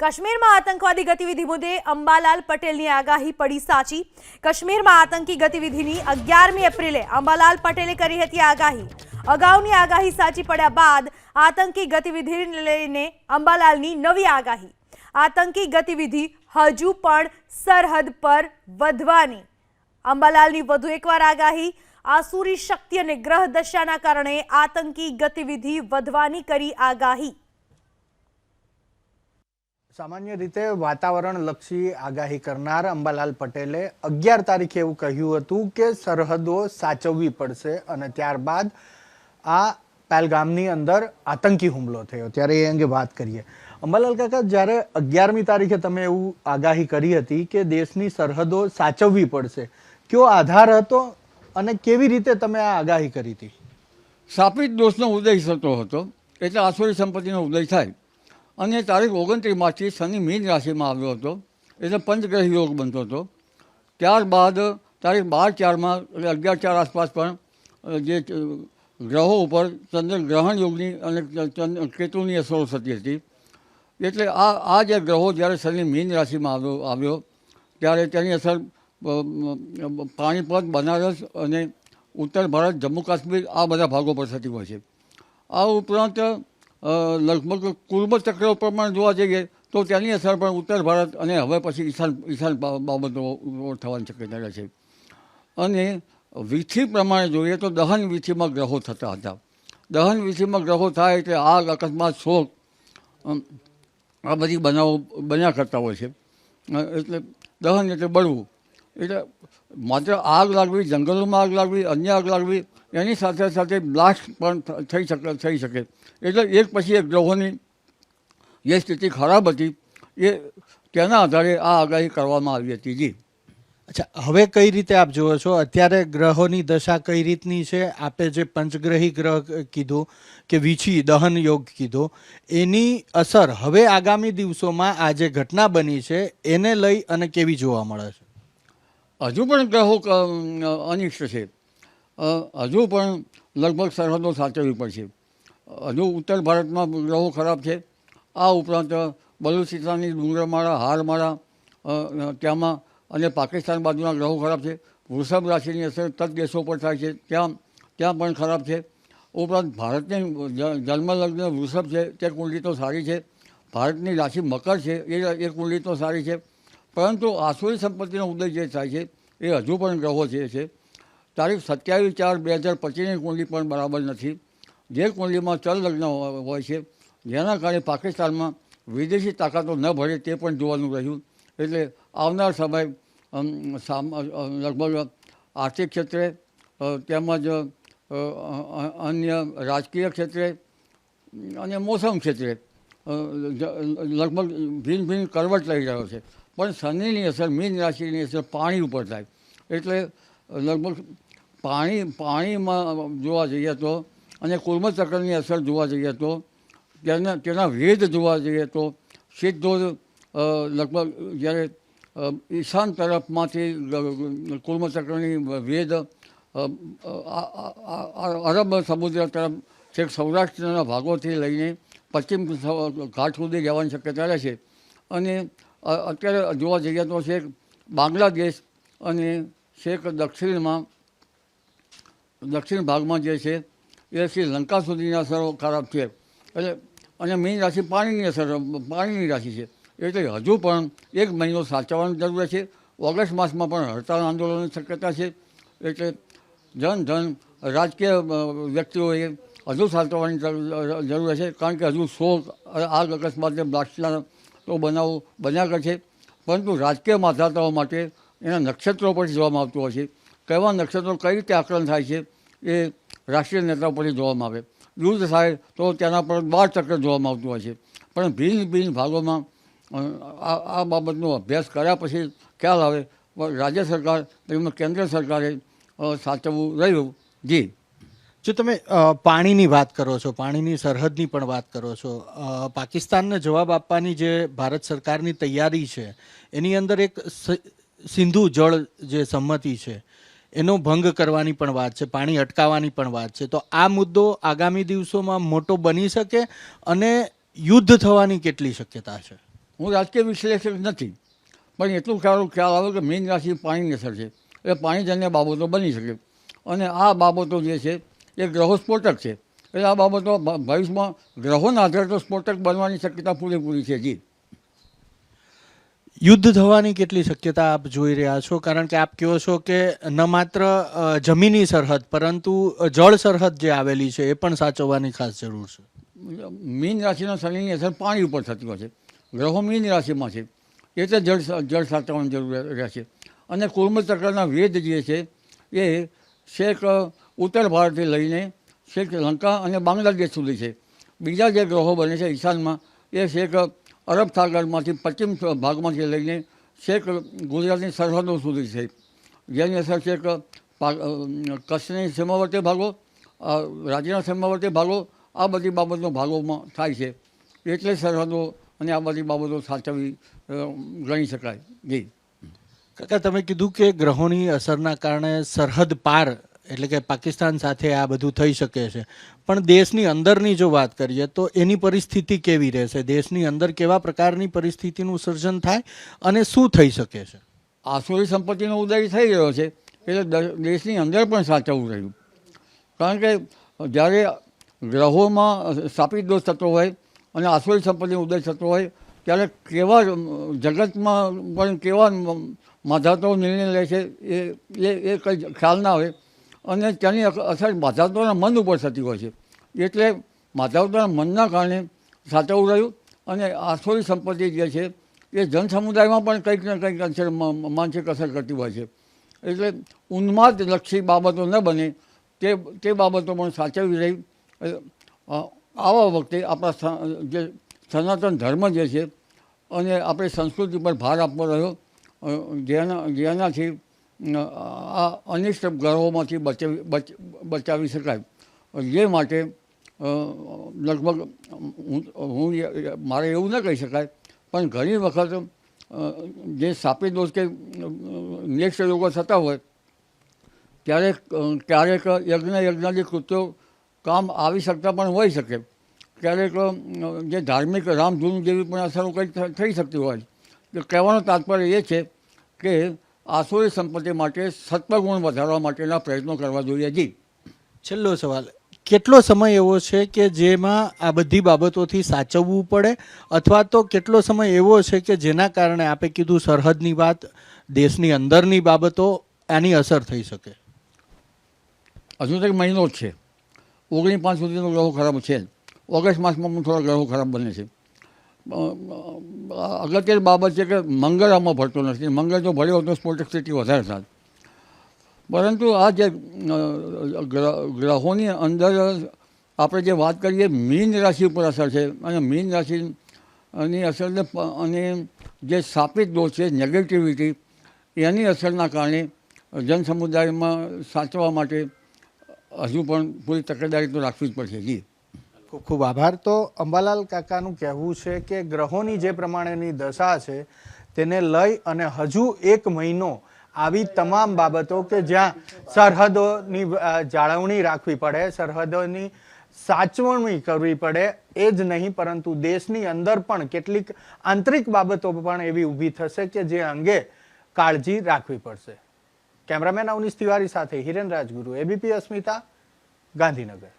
કાશ્મીરમાં આતંકવાદી ગતિવિધિ મુદ્દે અંબાલાલ પટેલની આગાહી પડી સાચી। કાશ્મીરમાં આતંકી ગતિવિધિની 11મી એપ્રિલે અંબાલાલ પટેલે કરી હતી આગાહી। અગાઉની આગાહી સાચી પડ્યા બાદ આતંકી ગતિવિધિને લઈને અંબાલાલની નવી આગાહી। આતંકી ગતિવિધિ હજુ પણ સરહદ પર વધવાની। અંબાલાલની વધુ એકવાર આગાહી। આસુરી શક્તિ અને ગ્રહ દશાના કારણે આતંકી ગતિવિધિ વધવાની કરી આગાહી। સામાન્ય રીતે વાતાવરણલક્ષી આગાહી કરનાર અંબાલાલ પટેલે 11 તારીખે એવું કહ્યું હતું કે સરહદો સાચવવી પડશે અને ત્યારબાદ આ પહેલગામની અંદર આતંકી હુમલો થયો ત્યારે એ અંગે વાત કરીએ। અંબાલાલ કાકા, જ્યારે 11મી તારીખે તમે એવું આગાહી કરી હતી કે દેશની સરહદો સાચવવી પડશે, કયો આધાર હતો અને કેવી રીતે તમે આ આગાહી કરી હતી? સ્થાપિત દોષનો ઉદય થતો હતો એટલે આસુરી સંપત્તિનો ઉદય થાય અને તારીખ 29 માર્ચથી શનિ મીન રાશિમાં આવ્યો હતો એટલે પંચગ્રહ યોગ બનતો હતો। ત્યારબાદ તારીખ 12/4માં એટલે 11/4 આસપાસ પણ જે ગ્રહો ઉપર ચંદ્રગ્રહણ યોગની અને કેતુની અસરો થતી હતી। એટલે આ જે ગ્રહો જ્યારે શનિ મીન રાશિમાં આવ્યો ત્યારે તેની અસર પાણીપત, બનારસ અને ઉત્તર ભારત, જમ્મુ કાશ્મીર આ બધા ભાગો પર થતી હોય છે। આ ઉપરાંત લગભગ કુર્મ ચક્ર પ્રમાણે જોવા જઈએ તો તેની અસર પણ ઉત્તર ભારત અને હવે પછી ઈશાન બાબતો થવાની શક્યતા રહે છે। અને વીથી પ્રમાણે જોઈએ તો દહન વીથીમાં ગ્રહો થતા હતા। દહન વીથીમાં ગ્રહો થાય એટલે આગ, અકસ્માત, શોક આ બધી બનાવો બન્યા કરતા હોય છે। એટલે દહન એટલે બળવું, એટલે માત્ર આગ લાગવી, જંગલોમાં આગ લાગવી, અન્ય આગ લાગવી, એની સાથે સાથે બ્લાસ્ટ પણ થઈ શકે। એટલે એક પછી એક ગ્રહોની જે સ્થિતિ ખરાબ હતી એ તેના આધારે આ આગાહી કરવામાં આવી હતી। જી અચ્છા, હવે કઈ રીતે આપ જુઓ છો અત્યારે ગ્રહોની દશા કઈ રીતની છે? આપે જે પંચગ્રહી ગ્રહ કીધું કે વીછી દહન યોગ કીધો, એની અસર હવે આગામી દિવસોમાં આ જે ઘટના બની છે એને લઈ અને કેવી જોવા મળે છે? હજુ પણ ગ્રહો અનિષ્ટ છે। હજુ પણ લગભગ સરહદો સાચવવી પડશે। હજુ ઉત્તર ભારતમાં ગ્રહો ખરાબ છે। આ ઉપરાંત બલુચિસ્તાનની ડુંગરમાળા, હારમાળા ત્યાંમાં અને પાકિસ્તાન બાજુના ગ્રહો ખરાબ છે। વૃષભ રાશિની અસર તટ દેશો પર થાય છે, ત્યાં પણ ખરાબ છે। ઉપરાંત ભારતની જન્મલગ્ન વૃષભ છે તે કુંડલી તો સારી છે। ભારતની રાશિ મકર છે એ કુંડલી તો સારી છે, પરંતુ આસુરી સંપત્તિનો ઉદય જે થાય છે એ હજુ પણ ગ્રહો છે। તારીખ 27/4/2025ની કુંડલી પણ બરાબર નથી। જે કુંડલીમાં ચલ લગ્ન હોય છે જેના કારણે પાકિસ્તાનમાં વિદેશી તાકાતો ન ભરે તે પણ જોવાનું રહ્યું। એટલે આવનાર સમય લગભગ આર્થિક ક્ષેત્રે તેમજ અન્ય રાજકીય ક્ષેત્રે અને મોસમ ક્ષેત્રે લગભગ ભિન્ન કરવટ લઈ રહ્યો છે। પણ શનિની અસર, મીન રાશિની અસર પાણી ઉપર થાય એટલે લગભગ પાણીમાં જોવા જઈએ તો અને કુર્મ ચક્રની અસર જોવા જઈએ તો તેના વેદ જોવા જઈએ તો સીધો લગભગ જ્યારે ઈશાન તરફમાંથી કુર્મ ચક્રની વેદ અરબ સમુદ્ર તરફ છેક સૌરાષ્ટ્રના ભાગોથી લઈને પશ્ચિમ ઘાટ સુધી જવાની શક્યતા રહે છે। અને અત્યારે જોવા જઈએ તો છેક બાંગ્લાદેશ અને છેક દક્ષિણ ભાગમાં જે છે એ શ્રીલંકા સુધીની અસરો ખરાબ છે। એટલે અને મીન રાશિ પાણીની રાશિ છે એટલે હજુ પણ 1 મહિનો સાચવવાની જરૂર છે। ઓગસ્ટ માસમાં પણ હડતાળ આંદોલનની શક્યતા છે। એટલે જન રાજકીય વ્યક્તિઓએ હજુ સાચવવાની જરૂર છે, કારણ કે હજુ શોક, આગ, અકસ્માત, બ્લાસ્ટના તો બનાવો બન્યા કરે છે। પરંતુ રાજકીય માધાતાઓ માટે એના નક્ષત્રો પરથી જોવામાં આવતું હોય છે। કેવા નક્ષત્રો કઈ રીતે આકલન થાય છે એ રાષ્ટ્રીય નેતાઓ પરથી જોવામાં આવે। યુદ્ધ થાય તો તેના પર 12 ચક્ર જોવામાં આવતું હોય છે। પણ ભિન્ન ભાગોમાં આ બાબતનો અભ્યાસ કર્યા પછી ખ્યાલ આવે। રાજ્ય સરકાર તેમજ કેન્દ્ર સરકારે સાચવવું રહ્યું। જી, જો તમે પાણીની વાત કરો છો, પાણીની સરહદની પણ વાત કરો છો, પાકિસ્તાનને જવાબ આપવાની જે ભારત સરકારની તૈયારી છે એની અંદર એક સિંધુ જળ જે સંમતિ છે એનો ભંગ કરવાની પણ વાત છે, પાણી અટકાવવાની પણ વાત છે। તો આ મુદ્દો આગામી દિવસોમાં મોટો બની શકે અને યુદ્ધ થવાની કેટલી શક્યતા છે? હું રાજકીય વિશ્લેષક નથી, પણ એટલું ખ્યાલ આવે કે મીન રાશિ પાણીની અસર છે, એટલે પાણીજન્ય બાબતો બની શકે. અને આ બાબતો જે છે એ ગ્રહો સ્ફોટક છે, એટલે આ બાબતો ભવિષ્યમાં ગ્રહોના આધારે તો સ્ફોટક બનવાની શક્યતા પૂરેપૂરી છે. જી, યુદ્ધ થવાની કેટલી શક્યતા આપ જોઈ રહ્યા છો? કારણ કે આપ કહો છો કે ન માત્ર જમીની સરહદ પરંતુ જળ સરહદ જે આવેલી છે એ પણ સાચવવાની ખાસ જરૂર છે. મીન રાશિના શનિની અસર પાણી ઉપર થતી હોય છે, ગ્રહો મીન રાશિમાં છે, એટલે જળ સાચવવાની જરૂર રહેશે. અને કુર્મ ચક્રના વેદ જે છે એ છેક ઉત્તર ભારતથી લઈને છેક લંકા અને બાંગ્લાદેશ સુધી છે. બીજા જે ગ્રહો બને છે ઈશાનમાં એ છેક અરબ સાગરમાંથી પશ્ચિમ ભાગમાંથી લઈને છેક ગુજરાતની સરહદો સુધી છે, જેની અસર છેક કચ્છની સીમાવર્તી ભાગો, રાજ્યના સીમાવર્તી ભાગો, આ બધી બાબતનો ભાગોમાં થાય છે. એટલે સરહદો અને આ બધી બાબતો સાચવવી ગણી શકાય. જી કાકા, તમે કીધું કે ગ્રહોની અસરના કારણે સરહદ પાર એટલે કે પાકિસ્તાન સાથે આ બધું થઈ શકે છે, પણ દેશની અંદરની જો વાત કરીએ તો એની પરિસ્થિતિ કેવી રહેશે? દેશની અંદર કેવા પ્રકારની પરિસ્થિતિનું સર્જન થાય અને શું થઈ શકે છે? આસુરી સંપત્તિનો ઉદય થઈ રહ્યો છે, એટલે દેશની અંદર પણ સાચવવું રહ્યું. કારણ કે જ્યારે ગ્રહોમાં સ્થાપિત દોષ થતો હોય અને આસુરી સંપત્તિનો ઉદય થતો હોય ત્યારે કેવા જગતમાં પણ કેવા માધાતો નિર્ણય લે છે એ કંઈ ખ્યાલ ના આવે. અને તેની અસર માધાતાઓના મન ઉપર થતી હોય છે, એટલે માધાતાઓના મનના કારણે સાચવવું રહ્યું. અને આસુરી સંપત્તિ જે છે એ જન સમુદાયમાં પણ કંઈક ને કંઈક અસર માનસિક અસર કરતી હોય છે, એટલે ઉન્માદલક્ષી બાબતો ન બને તે બાબતો પણ સાચવવી રહી. આવા વખતે આપણા જે સનાતન ધર્મ જે છે અને આપણી સંસ્કૃતિ પર ભાર આપવો રહ્યો, જેનાથી આ અનિષ્ટ ગ્રહોમાંથી બચાવી શકાય. જે માટે લગભગ હું મારે એવું ન કહી શકાય, પણ ઘણી વખત જે સાપી દોષ કે નેક્સ્ટ રોગો થતા હોય ક્યારેક યજ્ઞાદિ કૃત્યો કામ આવી શકતા પણ હોઈ શકે. ક્યારેક જે ધાર્મિક રામધૂન જેવી પણ અસરો કંઈક થઈ શકતી હોય. કહેવાનો તાત્પર્ય એ છે કે આસુરી સંપત્તિ માટે સત્વગુણ વધારવા માટેના પ્રયત્નો કરવા જોઈએ. જી, છેલ્લો સવાલ, કેટલો સમય એવો છે કે જેમાં આ બધી બાબતોથી સાચવવું પડે, અથવા તો કેટલો સમય એવો છે કે જેના કારણે આપે કીધું સરહદની વાત, દેશની અંદરની બાબતો આની અસર થઈ શકે? હજુ તો એક મહિનો જ છે, 19 સુધીનો ગ્રહો ખરાબ છે. ઓગસ્ટ માસમાં પણ થોડા ગ્રહો ખરાબ બને છે. અગત્યની બાબત છે કે મંગળ આમાં ભળતો નથી. મંગળ જો ભળ્યો તો સ્ફોટક સ્થિતિ વધારે થાય. પરંતુ આ જે ગ્રહોની અંદર આપણે જે વાત કરીએ મીન રાશિ ઉપર અસર છે, અને મીન રાશિની અસરને અને જે સ્થાપિત દોષ છે નેગેટિવિટી, એની અસરના કારણે જન સમુદાયમાં સાચવવા માટે હજુ પણ પૂરી તકેદારી તો રાખવી જ પડશે. જી, ખૂબ ખૂબ આભાર. તો અંબાલાલ કાકાનું કહેવું છે કે ગ્રહોની જે પ્રમાણેની દશા છે તેને લઈ અને હજુ 1 મહિનો આવી તમામ બાબતો કે જ્યાં સરહદોની જાળવણી રાખવી પડે, સરહદોની સાચવણી કરવી પડે, એ જ નહીં પરંતુ દેશની અંદર પણ કેટલીક આંતરિક બાબતો પણ એવી ઊભી થશે કે જે અંગે કાળજી રાખવી પડશે. કેમેરામેન અવનીશ તિવારી સાથે હિરેન રાજગુરુ, એબીપી અસ્મિતા, ગાંધીનગર.